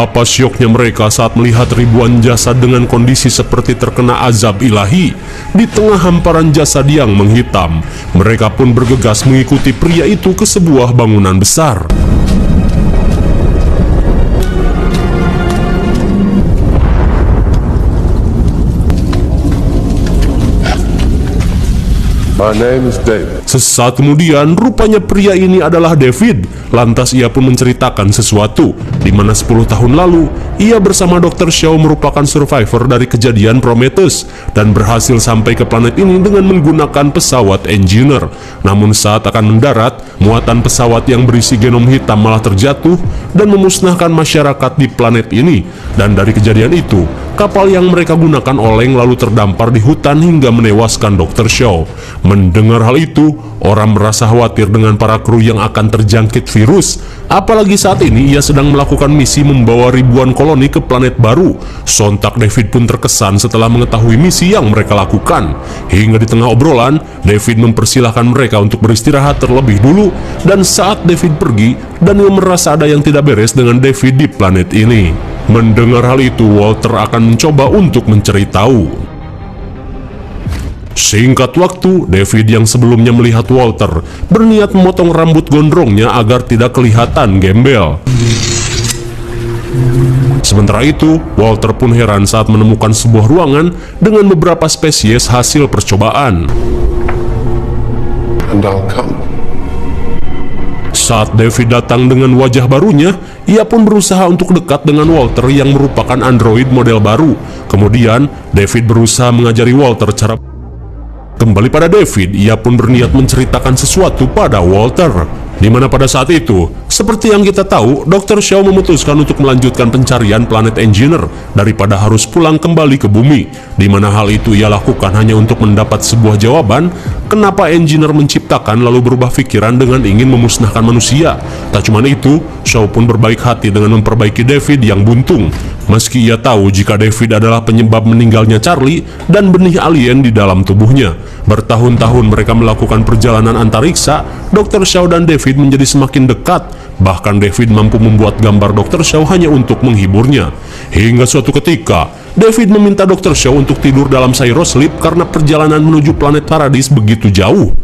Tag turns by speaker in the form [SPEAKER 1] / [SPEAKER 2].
[SPEAKER 1] Betapa syoknya mereka saat melihat ribuan jasad dengan kondisi seperti terkena azab ilahi. Di tengah hamparan jasad yang menghitam, mereka pun bergegas mengikuti pria itu ke sebuah bangunan besar.
[SPEAKER 2] My name is David.
[SPEAKER 1] Sesaat kemudian, rupanya pria ini adalah David. Lantas ia pun menceritakan sesuatu, di mana 10 tahun lalu, ia bersama Dr. Shaw merupakan survivor dari kejadian Prometheus dan berhasil sampai ke planet ini dengan menggunakan pesawat Engineer. Namun saat akan mendarat, muatan pesawat yang berisi genom hitam malah terjatuh dan memusnahkan masyarakat di planet ini. Dan dari kejadian itu, kapal yang mereka gunakan oleng lalu terdampar di hutan hingga menewaskan Dr. Shaw. Mendengar hal itu, orang merasa khawatir dengan para kru yang akan terjangkit virus. Apalagi saat ini ia sedang melakukan misi membawa ribuan koloni ke planet baru. Sontak David pun terkesan setelah mengetahui misi yang mereka lakukan. Hingga di tengah obrolan, David mempersilahkan mereka untuk beristirahat terlebih dulu. Dan saat David pergi, Daniel merasa ada yang tidak beres dengan David di planet ini. Mendengar hal itu, Walter akan mencoba untuk mencari tahu. Singkat waktu, David yang sebelumnya melihat Walter berniat memotong rambut gondrongnya agar tidak kelihatan gembel. Sementara itu, Walter pun heran saat menemukan sebuah ruangan dengan beberapa spesies hasil percobaan.
[SPEAKER 2] And I'll come.
[SPEAKER 1] Saat David datang dengan wajah barunya, ia pun berusaha untuk dekat dengan Walter yang merupakan android model baru. Kemudian, David berusaha mengajari Walter cara. Kembali pada David, ia pun berniat menceritakan sesuatu pada Walter. Di mana pada saat itu, seperti yang kita tahu, Dr. Shaw memutuskan untuk melanjutkan pencarian planet Engineer daripada harus pulang kembali ke bumi. Di mana hal itu ia lakukan hanya untuk mendapat sebuah jawaban kenapa Engineer menciptakan lalu berubah pikiran dengan ingin memusnahkan manusia. Tak cuma itu, Shaw pun berbaik hati dengan memperbaiki David yang buntung. Meski ia tahu jika David adalah penyebab meninggalnya Charlie dan benih alien di dalam tubuhnya. Bertahun-tahun mereka melakukan perjalanan antariksa, Dr. Shaw dan David menjadi semakin dekat. Bahkan David mampu membuat gambar Dr. Shaw hanya untuk menghiburnya. Hingga suatu ketika, David meminta Dr. Shaw untuk tidur dalam Cyrosleep karena perjalanan menuju planet Paradis begitu jauh.